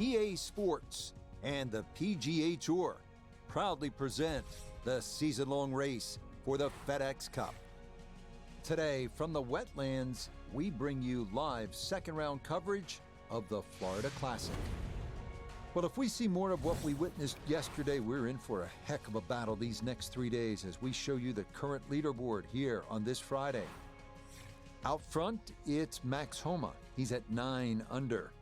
EA Sports, and the PGA Tour proudly present the season-long race for the FedEx Cup. Today, from the wetlands, we bring you live second-round coverage of the Florida Classic. Well, if we see more of what we witnessed yesterday, we're in for a heck of a battle these next 3 days as we show you the current leaderboard here on this Friday. Out front, it's Max Homa. He's at 9 under.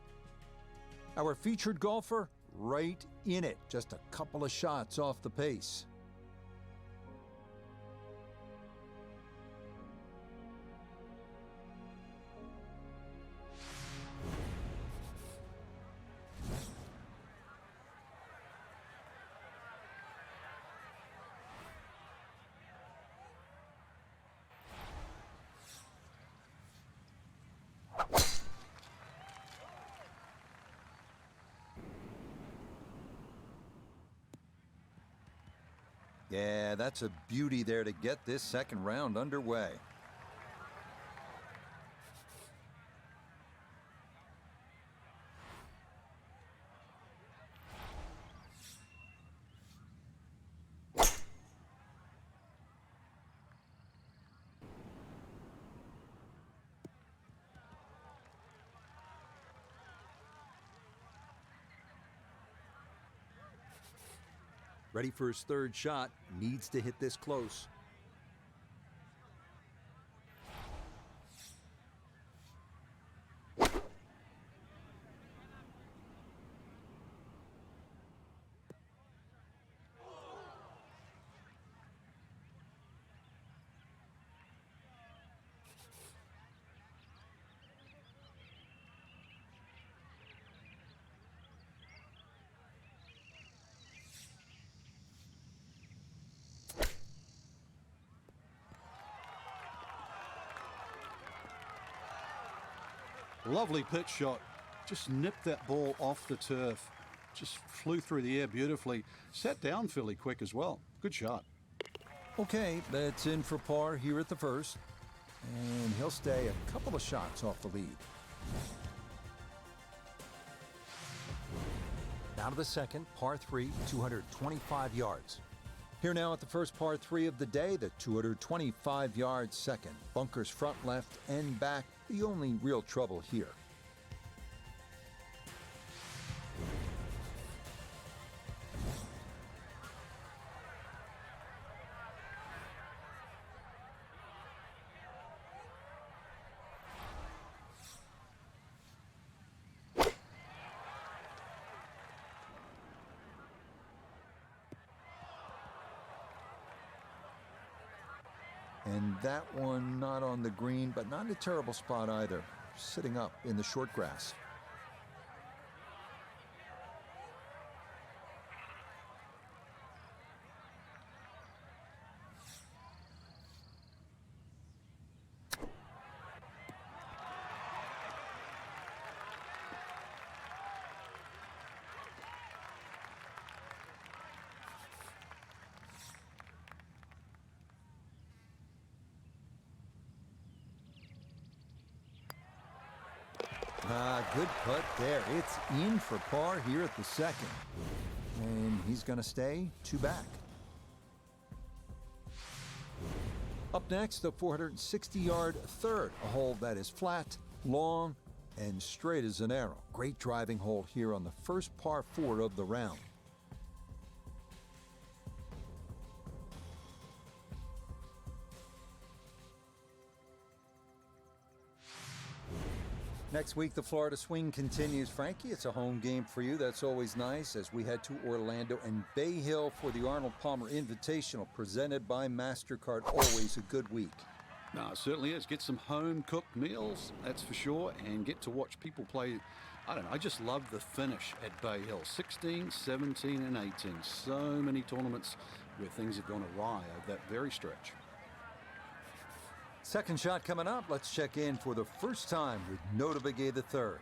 Our featured golfer, right in it, just a couple of shots off the pace. Yeah, that's a beauty there to get this second round underway. Ready for his third shot, needs to hit this close. Lovely pitch shot. Just nipped that ball off the turf. Just flew through the air beautifully. Sat down fairly quick as well. Good shot. Okay, that's in for par here at the first. And he'll stay a couple of shots off the lead. Now to the second, par 3, 225 yards. Here now at the first par 3 of the day, the 225-yard second. Bunkers front, left, and back, the only real trouble here. And that one not on the green, but not in a terrible spot either. Sitting up in the short grass. Good putt there. It's in for par here at the second. And he's going to stay 2 back. Up next, the 460-yard third, a hole that is flat, long, and straight as an arrow. Great driving hole here on the first par 4 of the round. Next week, the Florida Swing continues. Frankie, it's a home game for you. That's always nice as we head to Orlando and Bay Hill for the Arnold Palmer Invitational presented by MasterCard. Always a good week. No, it certainly is. Get some home-cooked meals, that's for sure, and get to watch people play. I don't know, I just love the finish at Bay Hill. 16, 17, and 18. So many tournaments where things have gone awry over that very stretch. Second shot coming up. Let's check in for the first time with Notobegay III.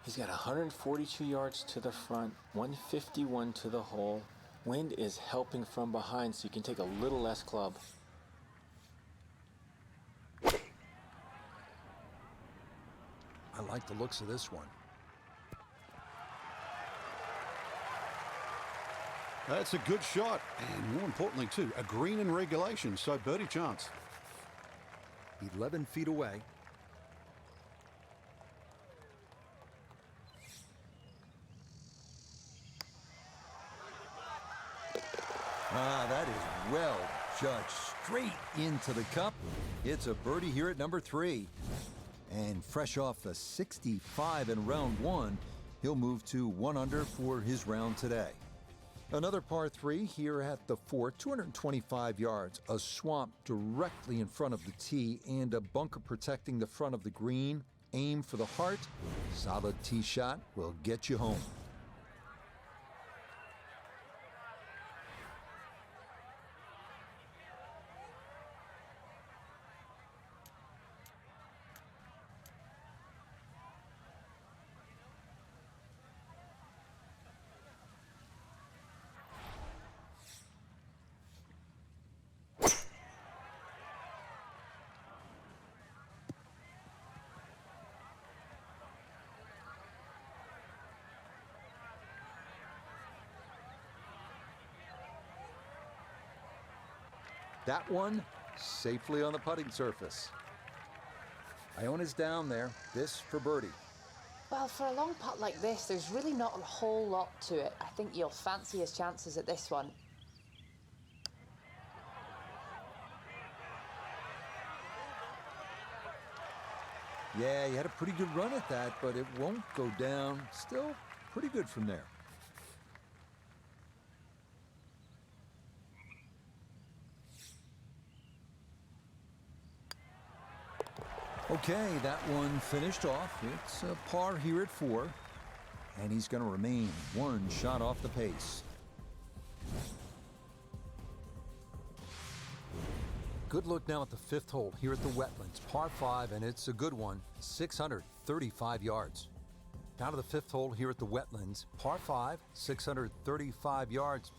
He's got 142 yards to the front, 151 to the hole. Wind is helping from behind, so you can take a little less club. I like the looks of this one. That's a good shot, and more importantly, too, a green in regulation, so birdie chance. 11 feet away. That is well judged. Straight into the cup. It's a birdie here at number 3. And fresh off a 65 in round 1, he'll move to 1 under for his round today. Another par 3 here at the 4, 225 yards, a swamp directly in front of the tee and a bunker protecting the front of the green. Aim for the heart. Solid tee shot will get you home. That one safely on the putting surface. Iona's down there. This for birdie. Well, for a long putt like this, there's really not a whole lot to it. I think you'll fancy his chances at this one. Yeah, he had a pretty good run at that, but it won't go down. Still pretty good from there. Okay, that one finished off. It's a par here at 4, and he's going to remain 1 shot off the pace. Good look now at the 5th hole here at the Wetlands, par 5, and it's a good one, 635 yards. Down to the 5th hole here at the Wetlands, par 5, 635 yards.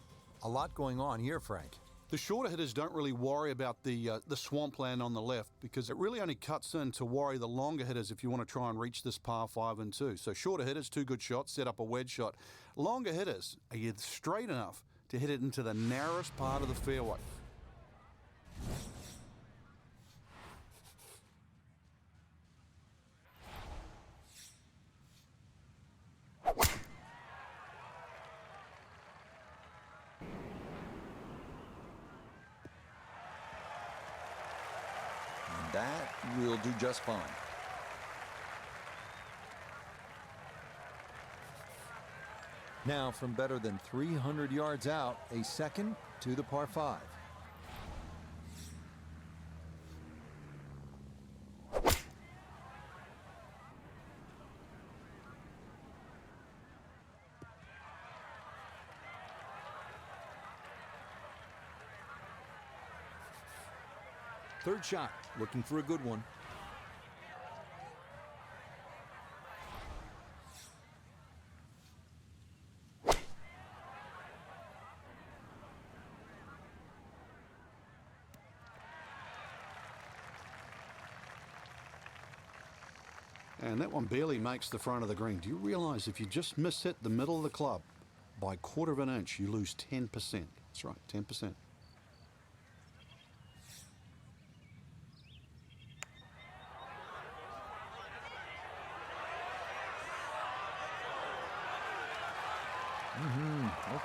A lot going on here, Frank. The shorter hitters don't really worry about the swampland on the left because it really only cuts in to worry the longer hitters if you want to try and reach this par 5 and 2. So shorter hitters, 2 good shots, set up a wedge shot. Longer hitters, are you straight enough to hit it into the narrowest part of the fairway? That will do just fine. Now, from better than 300 yards out, a second to the par 5. Third shot, looking for a good one. And that one barely makes the front of the green. Do you realize if you just miss hit the middle of the club by 1/4 of an inch, you lose 10%? That's right, 10%.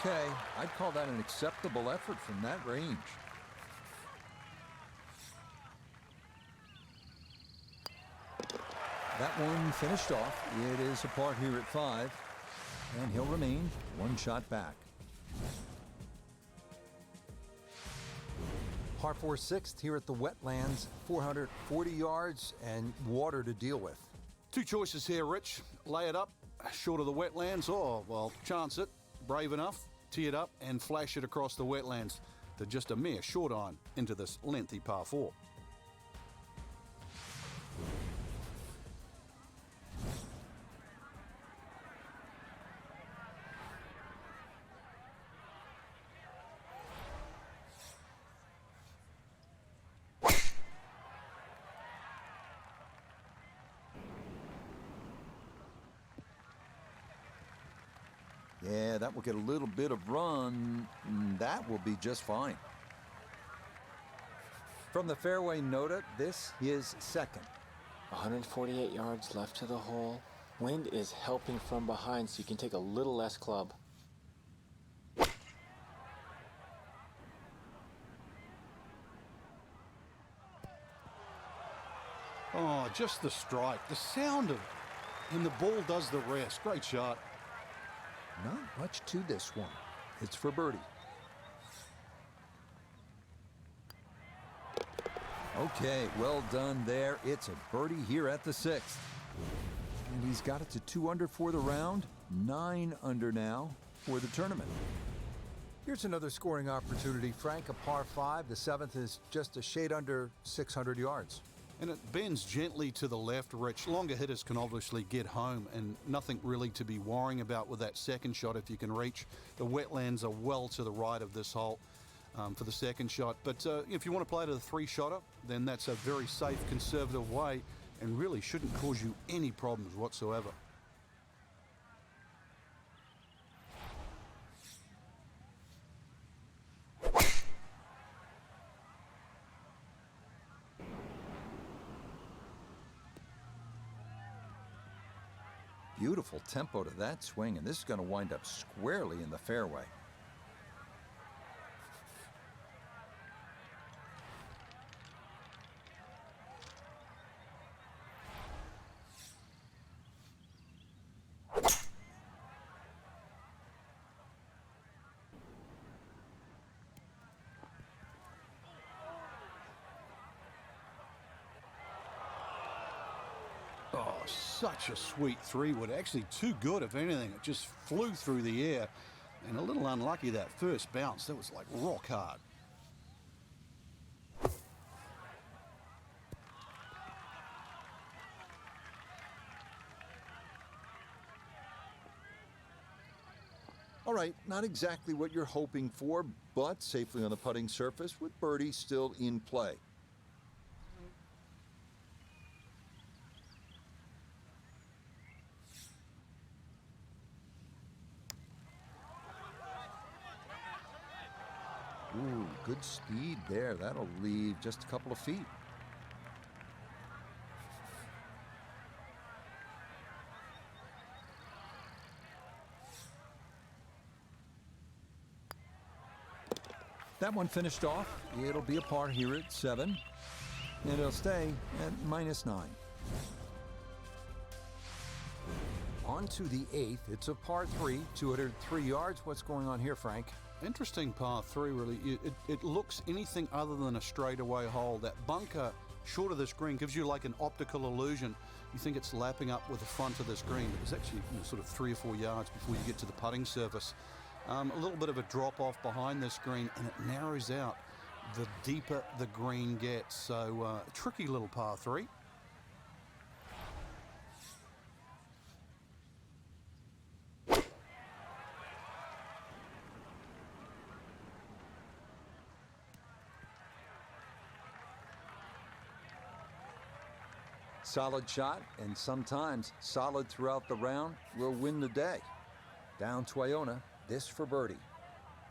Okay, I'd call that an acceptable effort from that range. That one finished off. It is a par here at 5, and he'll remain 1 shot back. Par 4 6th here at the Wetlands, 440 yards and water to deal with. 2 choices here, Rich. Lay it up, short of the Wetlands, or, well, chance it, brave enough, tee it up, and flash it across the Wetlands to just a mere short iron into this lengthy par 4. Yeah, that will get a little bit of run. That will be just fine. From the fairway nota, this is second. 148 yards left to the hole. Wind is helping from behind, so you can take a little less club. Oh, just the strike, the sound of it. And the ball does the rest. Great shot. Not much to this one. It's for birdie. Okay, well done there. It's a birdie here at the 6th. And he's got it to 2 under for the round, 9 under now for the tournament. Here's another scoring opportunity, Frank, a par 5. The 7th is just a shade under 600 yards. And it bends gently to the left, Rich. Longer hitters can obviously get home, and nothing really to be worrying about with that second shot if you can reach. The wetlands are well to the right of this hole for the second shot. But if you want to play to the 3-shotter, then that's a very safe, conservative way and really shouldn't cause you any problems whatsoever. Beautiful tempo to that swing, and this is going to wind up squarely in the fairway. Oh, such a sweet 3-wood. Actually too good, if anything. It just flew through the air. And a little unlucky that first bounce. That was like rock hard. All right, not exactly what you're hoping for, but safely on the putting surface with birdie still in play. Ooh, good speed there. That'll leave just a couple of feet. That one finished off. It'll be a par here at 7, and it'll stay at -9. On to the 8th. It's a par 3, 203 yards. What's going on here, Frank? Interesting par 3, really. It looks anything other than a straightaway hole. That bunker short of this green gives you like an optical illusion. You think it's lapping up with the front of this green, but it's actually sort of 3 or 4 yards before you get to the putting surface. A little bit of a drop off behind this green, and it narrows out the deeper the green gets. So a tricky little par 3. Solid shot, and sometimes solid throughout the round, will win the day. Down to Iona, this for birdie.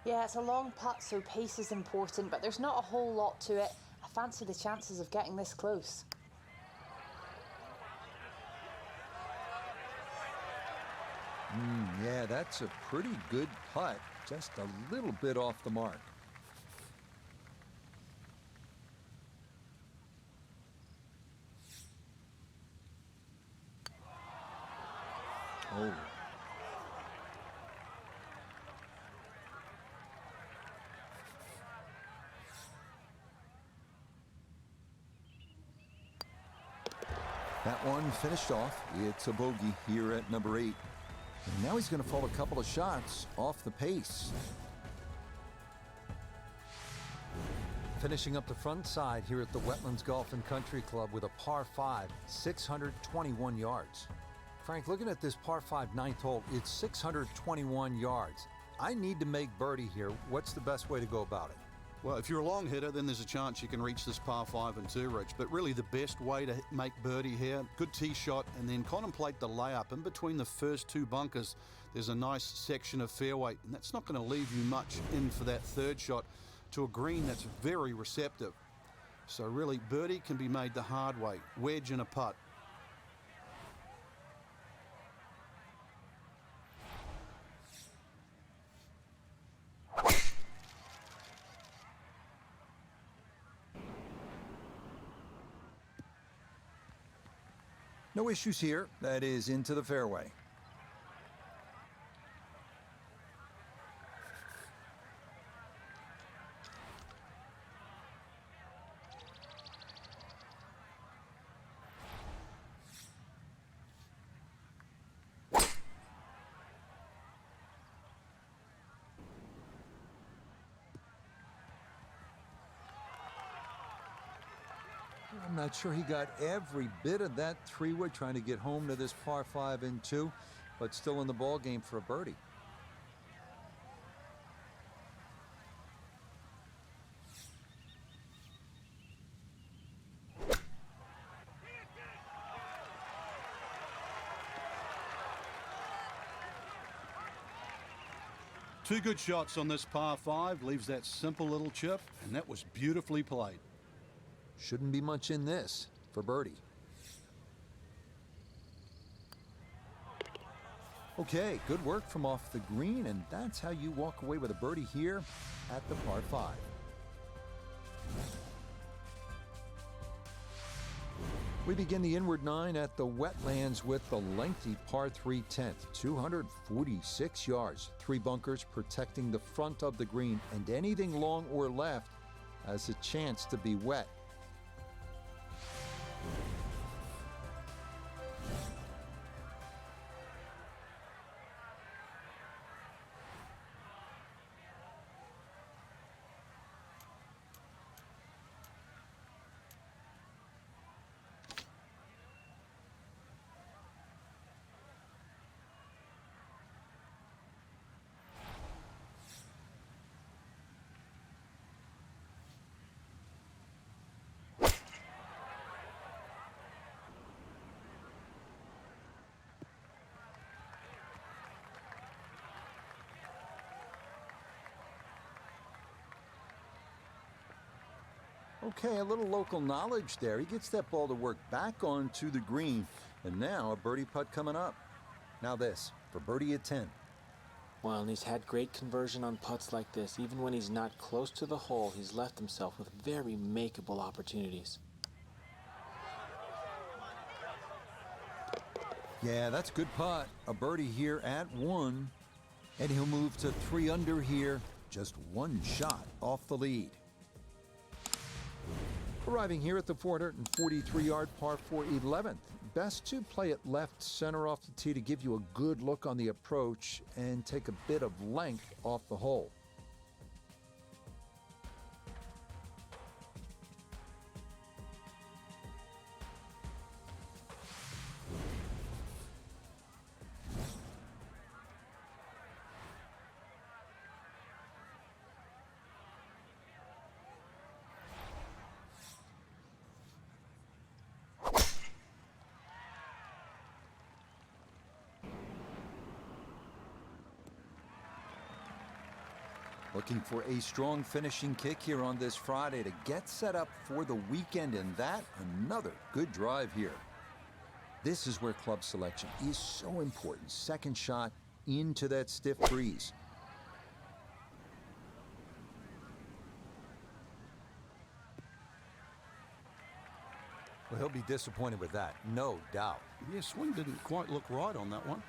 Yeah, it's a long putt, so pace is important, but there's not a whole lot to it. I fancy the chances of getting this close. Yeah, that's a pretty good putt. Just a little bit off the mark. Oh. That one finished off. It's a bogey here at number 8. And now he's going to fall a couple of shots off the pace. Finishing up the front side here at the Wetlands Golf and Country Club with a par 5, 621 yards. Frank, looking at this par 5 ninth hole, it's 621 yards. I need to make birdie here. What's the best way to go about it? Well, if you're a long hitter, then there's a chance you can reach this par 5 and 2, Rich. But really the best way to make birdie here, good tee shot, and then contemplate the layup in between the first 2 bunkers. there's a nice section of fairway, and that's not going to leave you much in for that third shot to a green that's very receptive. So really, birdie can be made the hard way, wedge and a putt. No issues here. That is into the fairway. I'm not sure he got every bit of that three-wood trying to get home to this par 5 and 2, but still in the ball game for a birdie. Two good shots on this par 5, leaves that simple little chip, and that was beautifully played. Shouldn't be much in this for birdie. Okay, good work from off the green, and that's how you walk away with a birdie here at the par 5. We begin the inward 9 at the wetlands with the lengthy par 3 10th, 246 yards, 3 bunkers protecting the front of the green, and anything long or left has a chance to be wet. Okay, a little local knowledge there. He gets that ball to work back onto the green, and now a birdie putt coming up. Now this, for birdie at 10. Well, and he's had great conversion on putts like this. Even when he's not close to the hole, he's left himself with very makeable opportunities. Yeah, that's a good putt. A birdie here at 1, and he'll move to 3 under here, just 1 shot off the lead. Arriving here at the 443-yard par 4 11th. Best to play it left center off the tee to give you a good look on the approach and take a bit of length off the hole. Looking for a strong finishing kick here on this Friday to get set up for the weekend, and that another good drive here. This is where club selection is so important. Second shot into that stiff breeze. Well, he'll be disappointed with that, no doubt. Yeah, swing didn't quite look right on that one.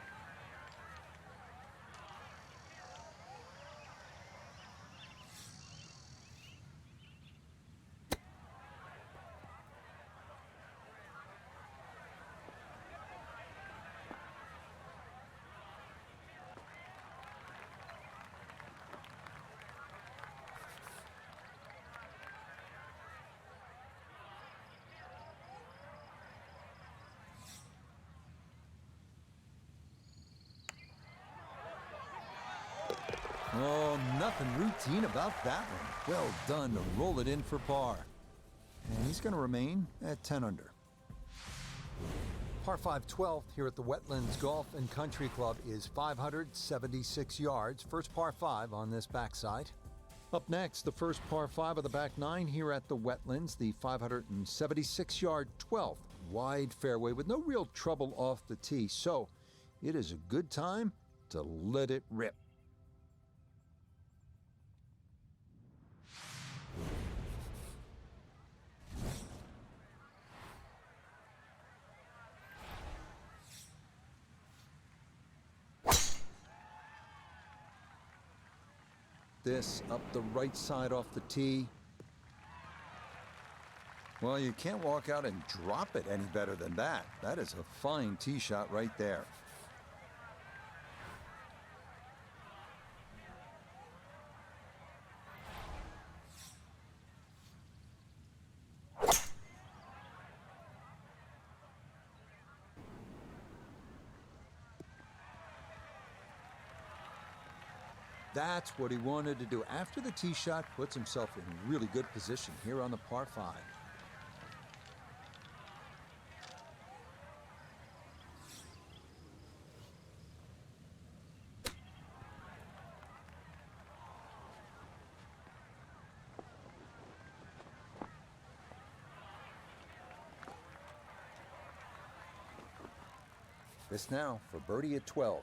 Oh, nothing routine about that one. Well done to roll it in for par. And he's going to remain at 10 under. Par 5 12th here at the Wetlands Golf and Country Club is 576 yards. First par 5 on this backside. Up next, the first par 5 of the back 9 here at the Wetlands, the 576-yard 12th. Wide fairway with no real trouble off the tee, so it is a good time to let it rip. This up the right side off the tee. Well, you can't walk out and drop it any better than that. That is a fine tee shot right there. That's what he wanted to do. After the tee shot, puts himself in really good position here on the par 5. This now for birdie at 12.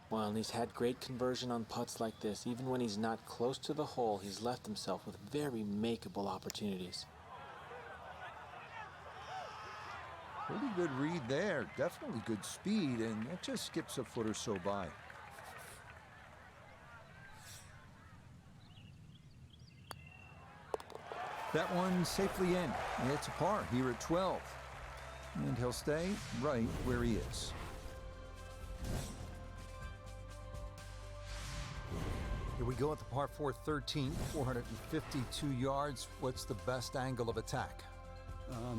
Well, and he's had great conversion on putts like this. Even when he's not close to the hole, he's left himself with very makeable opportunities. Pretty good read there. Definitely good speed, and it just skips a foot or so by. That one safely in. It's a par here at 12. And he'll stay right where he is. Here we go at the par 4 13, 452 yards. What's the best angle of attack?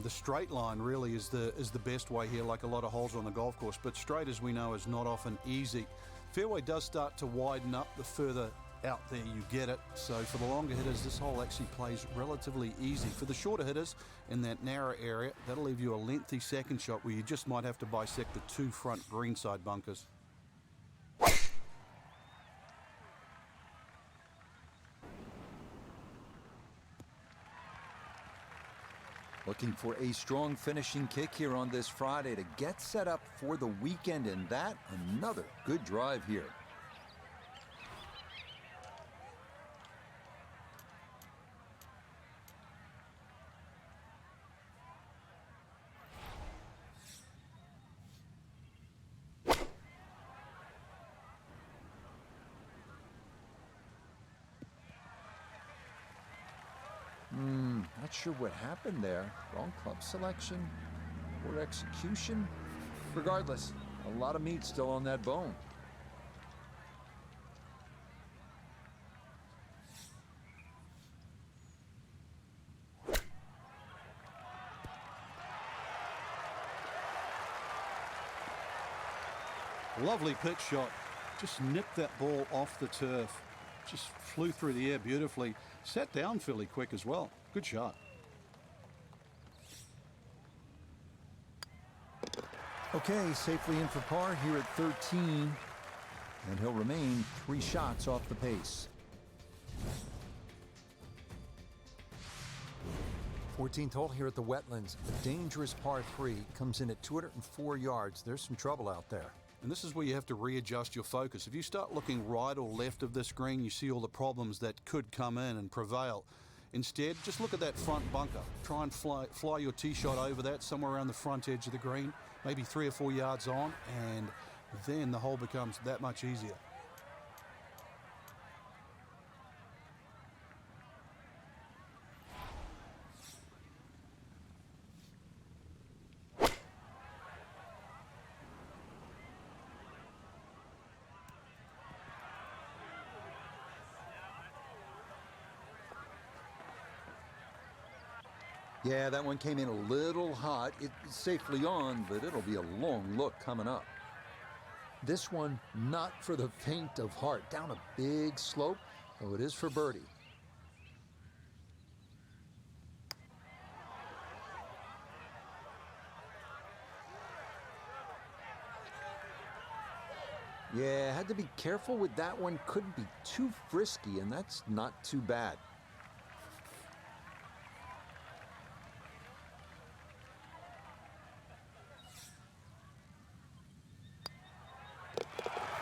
The straight line really is the best way here, like a lot of holes on the golf course. But straight, as we know, is not often easy. Fairway does start to widen up the further out there you get it. So for the longer hitters, this hole actually plays relatively easy. For the shorter hitters in that narrow area, that'll leave you a lengthy second shot where you just might have to bisect the 2 front greenside bunkers. Looking for a strong finishing kick here on this Friday to get set up for the weekend, and that another good drive here. Not sure what happened there. Wrong club selection or execution. Regardless, a lot of meat still on that bone. Lovely pitch shot. Just nipped that ball off the turf. Just flew through the air beautifully. Sat down fairly quick as well. Good shot. Okay, safely in for par here at 13. And he'll remain 3 shots off the pace. 14th hole here at the Wetlands. A dangerous par 3. Comes in at 204 yards. There's some trouble out there. And this is where you have to readjust your focus. If you start looking right or left of this green, you see all the problems that could come in and prevail. Instead, just look at that front bunker. Try and fly your tee shot over that, somewhere around the front edge of the green, maybe 3 or 4 yards on, and then the hole becomes that much easier. Yeah, that one came in a little hot. It's safely on, but it'll be a long look coming up. This one, not for the faint of heart. Down a big slope, though it is for birdie. Yeah, had to be careful with that one. Couldn't be too frisky, and that's not too bad.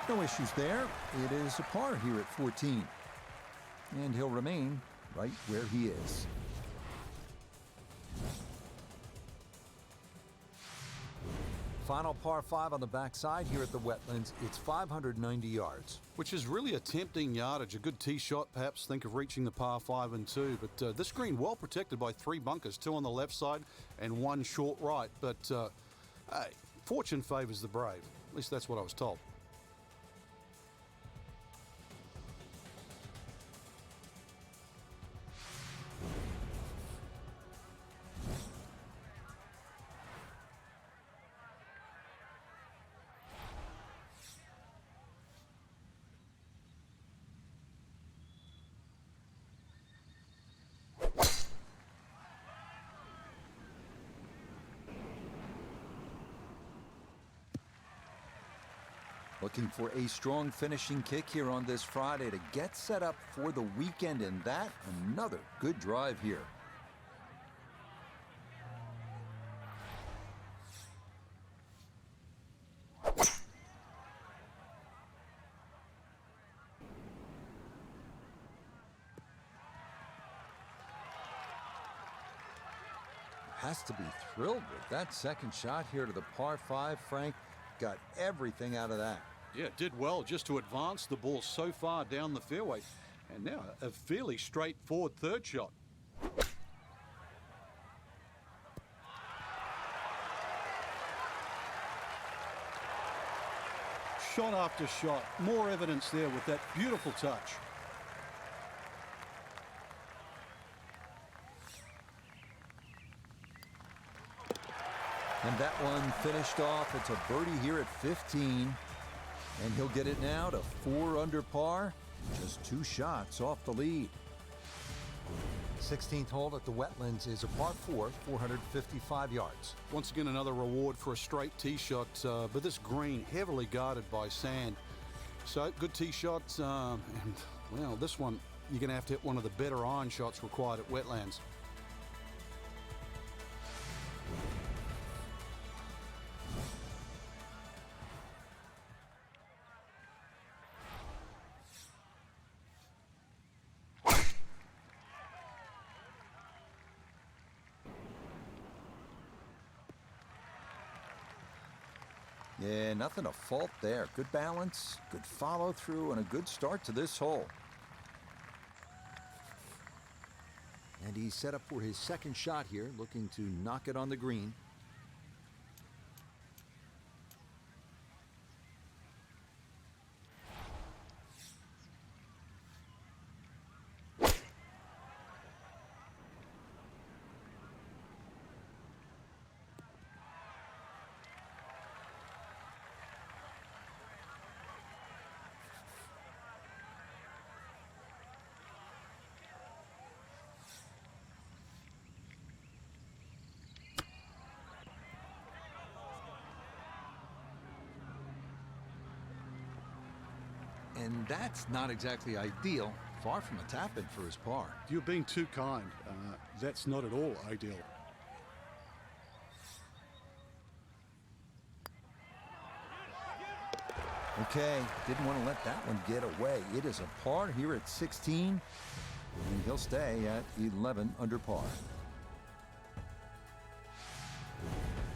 No issues there. It is a par here at 14. And he'll remain right where he is. Final par 5 on the backside here at the Wetlands. It's 590 yards. Which is really a tempting yardage. A good tee shot, perhaps think of reaching the par 5 and 2. But this green well protected by 3 bunkers, 2 on the left side and 1 short right. But hey, fortune favours the brave. At least that's what I was told. Looking for a strong finishing kick here on this Friday to get set up for the weekend, and that another good drive here. Has to be thrilled with that second shot here to the par 5, Frank. Got everything out of that. Yeah, did well just to advance the ball so far down the fairway. And now a fairly straightforward third shot. Shot after shot. More evidence there with that beautiful touch. And that one finished off. It's a birdie here at 15. And he'll get it now to 4 under par. Just 2 shots off the lead. 16th hole at the Wetlands is a par 4, 455 yards. Once again, another reward for a straight tee shot, but this green heavily guarded by sand. So good tee shot, and well, this one you're going to have to hit one of the better iron shots required at Wetlands. Yeah, nothing to fault there. Good balance, good follow through, and a good start to this hole. And he's set up for his second shot here, looking to knock it on the green. And that's not exactly ideal. Far from a tap-in for his par. You're being too kind. That's not at all ideal. Okay, didn't want to let that one get away. It is a par here at 16, and he'll stay at 11 under par.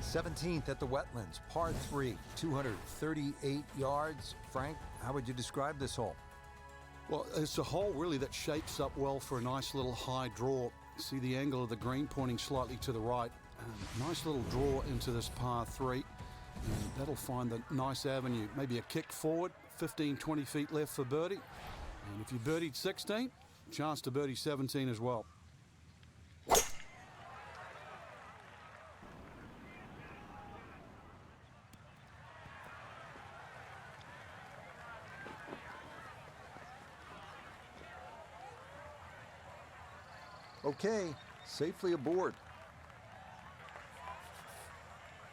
17th at the Wetlands, par 3, 238 yards. Frank, how would you describe this hole? Well, it's a hole really that shapes up well for a nice little high draw. See the angle of the green pointing slightly to the right. Nice little draw into this par 3. And that'll find the nice avenue. Maybe a kick forward, 15, 20 feet left for birdie. And if you birdied 16, chance to birdie 17 as well. Okay, safely aboard.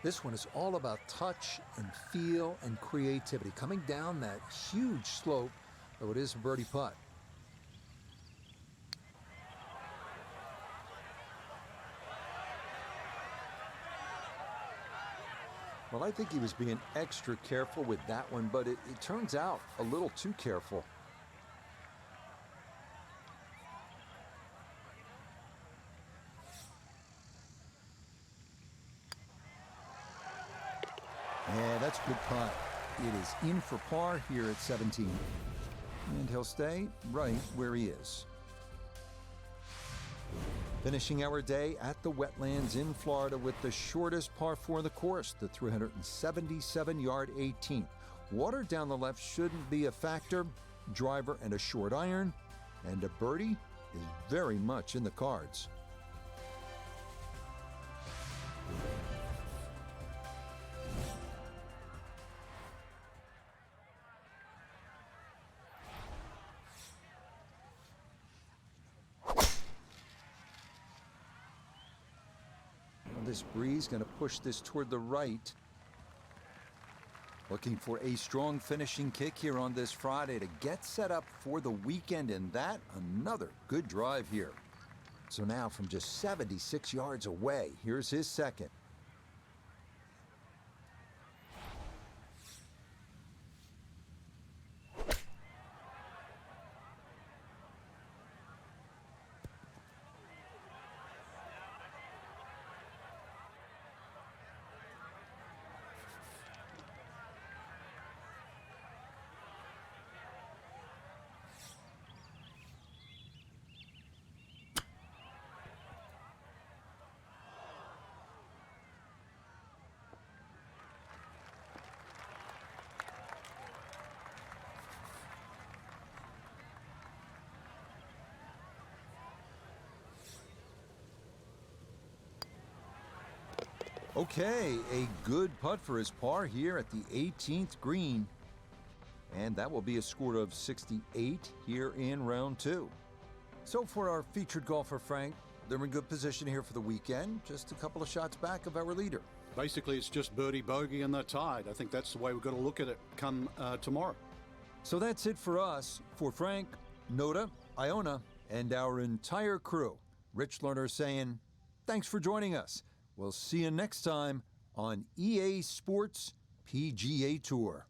This one is all about touch and feel and creativity. Coming down that huge slope, though it is a birdie putt. Well, I think he was being extra careful with that one, but it turns out a little too careful. Yeah, that's a good putt. It is in for par here at 17. And he'll stay right where he is. Finishing our day at the Wetlands in Florida with the shortest par 4 of the course, the 377-yard 18th. Water down the left shouldn't be a factor. Driver and a short iron, and a birdie is very much in the cards. This breeze going to push this toward the right. Looking for a strong finishing kick here on this Friday to get set up for the weekend, and that another good drive here. So now from just 76 yards away, here's his second. Okay, a good putt for his par here at the 18th green. And that will be a score of 68 here in round 2. So for our featured golfer, Frank, they're in good position here for the weekend. Just a couple of shots back of our leader. Basically, it's just birdie, bogey, and they're tied. I think that's the way we've got to look at it come tomorrow. So that's it for us. For Frank, Noda, Iona, and our entire crew, Rich Lerner saying, thanks for joining us. We'll see you next time on EA Sports PGA Tour.